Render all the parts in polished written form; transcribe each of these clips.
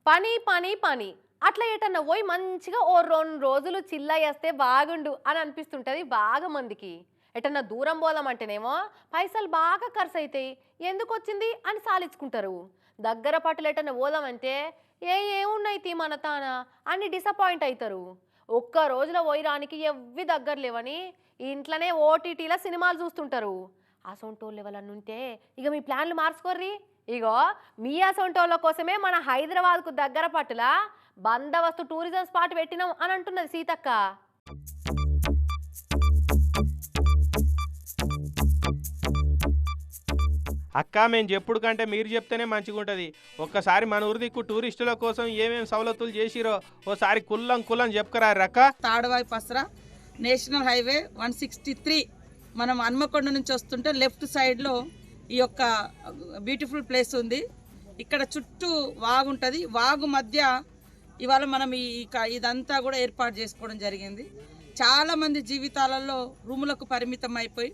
పని పని పని అట్లా ఎటన్నా పోయి మంచిగా ఓ 2 రోజులు చిల్లయేస్తే బాగుండు అని అనిపిస్తుంటది బాగా మందికి. ఎటన్నా దూరం పోదామంటేనేమో పైసలు బాగా ఖర్చు అవుతాయి, ఎందుకు వచ్చింది అని సాలించుకుంటారు. దగ్గర పట్టులు ఎటన్నా పోదామంటే ఏమున్నాయి మన తాన అని డిసప్పాయింట్ అవుతారు. ఒక్క రోజులో పోయి రానికి ఎవ్వి దగ్గర లేవని ఇంట్లోనే ఓటీటీల సినిమాలు చూస్తుంటారు. అసొంటోళ్ళు ఎవరన్నా ఉంటే ఇక మీ ప్లాన్లు మార్చుకోర్రి. ఇగో మీ అసొంటోళ్ళ కోసమే మన హైదరాబాద్కు దగ్గర పట్టుల బందోబస్తు టూరిజం స్పాట్ పెట్టినాం అని అంటున్నది సీతక్క. అక్క మేము చెప్పుడు కంటే మీరు చెప్తేనే మంచిగా ఉంటుంది. ఒక్కసారి మన ఊరి దిక్కు టూరిస్టుల కోసం ఏమేమి సవలతులు చేసిరో ఓసారి కుల్లం చెప్పుకరా రక్క. తాడవాయి పసరా నేషనల్ హైవే 163 మనం హన్మకొండ నుంచి వస్తుంటే లెఫ్ట్ సైడ్లో ఈ యొక్క బ్యూటిఫుల్ ప్లేస్ ఉంది. ఇక్కడ చుట్టూ వాగు ఉంటుంది. వాగు మధ్య ఇవాళ మనం ఇదంతా కూడా ఏర్పాటు చేసుకోవడం జరిగింది. చాలామంది జీవితాలలో రూములకు పరిమితం అయిపోయి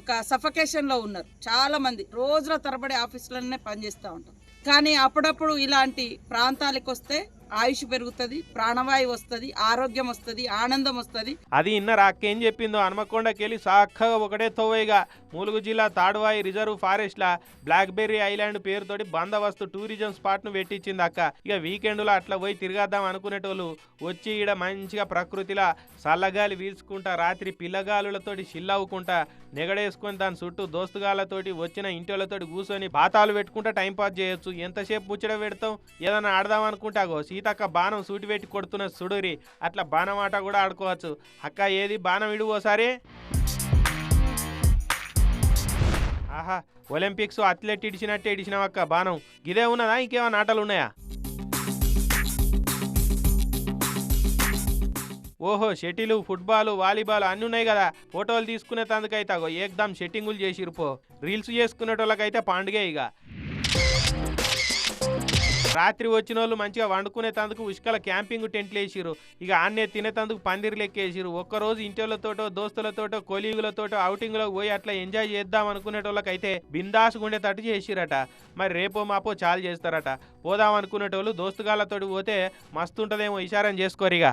ఒక సఫకేషన్లో ఉన్నారు. చాలామంది రోజుల తరబడి ఆఫీసులనే పనిచేస్తూ ఉంటారు. కానీ అప్పుడప్పుడు ఇలాంటి ప్రాంతాలకు వస్తే ఆయుష్ పెరుగుతుంది, ప్రాణవాయు వస్తుంది, ఆరోగ్యం వస్తుంది, ఆనందం వస్తుంది. అది ఇన్నరా అక్క ఏం చెప్పిందో. హన్మకొండకెళ్ళి చక్కగా ఒకటే తోవైగా ములుగు జిల్లా తాడువాయి రిజర్వ్ ఫారెస్ట్ లా బ్లాక్బెర్రీ ఐలాండ్ పేరుతోటి బందోబస్తు టూరిజం స్పాట్ ను పెట్టించింది అక్క. ఇక వీకెండ్లో అట్లా పోయి తిరగద్దాం అనుకునేటోళ్ళు వచ్చి ఈడ మంచిగా ప్రకృతిలా చల్లగాలి వీల్చుకుంటా రాత్రి పిల్లగాలులతోటి చిల్లవుకుంటా నెగడేసుకొని దాని చుట్టూ దోస్తుగాళ్ళతోటి వచ్చిన ఇంటిలతోటి కూర్చొని బాతాలు పెట్టుకుంటా టైంపాస్ చేయొచ్చు. ఎంతసేపు ముచ్చట పెడతాం, ఏదన్నా ఆడదాం అనుకుంటాగో సీతక్క బాణం సూటి పెట్టి కొడుతున్న సుడురి అట్లా బాణం ఆట కూడా ఆడుకోవచ్చు. అక్క ఏది బాణం ఇడువోసారి. ఆహా, ఒలింపిక్స్ అథ్లెట్ ఇడిచినట్టే ఇడిచినావక్క బాణం. గిదే ఉన్నదా ఇంకేమైనా ఆటలు ఉన్నాయా? ఓహో, షటిలు, ఫుట్బాల్, వాలీబాల్ అన్నీ ఉన్నాయి కదా. ఫోటోలు తీసుకునే తందుకైతే ఏకదమ్ షెట్టింగులు చేసిరుపో. రీల్స్ చేసుకునేటోళ్ళకైతే పండుగే. ఇక రాత్రి వచ్చిన వాళ్ళు మంచిగా వండుకునే తందుకు ఉష్కల క్యాంపింగ్ టెంట్లు వేసిరు. ఇక ఆన్నే తినేతందుకు పందిర్లు ఎక్కేసిరు. ఒక్కరోజు ఇంటిలతోటో దోస్తులతోటో కొలీగులతోటో అవుటింగ్లో పోయి అట్లా ఎంజాయ్ చేద్దాం అనుకునేటోళ్ళకైతే బిందాసు గుండెతట్టు చేసిరట. మరి రేపో మాపో చాలు చేస్తారట. పోదాం అనుకునేటోళ్ళు దోస్తుగాళ్ళతోటి పోతే మస్తుంటదేమో, ఇషారం చేసుకోరిగా.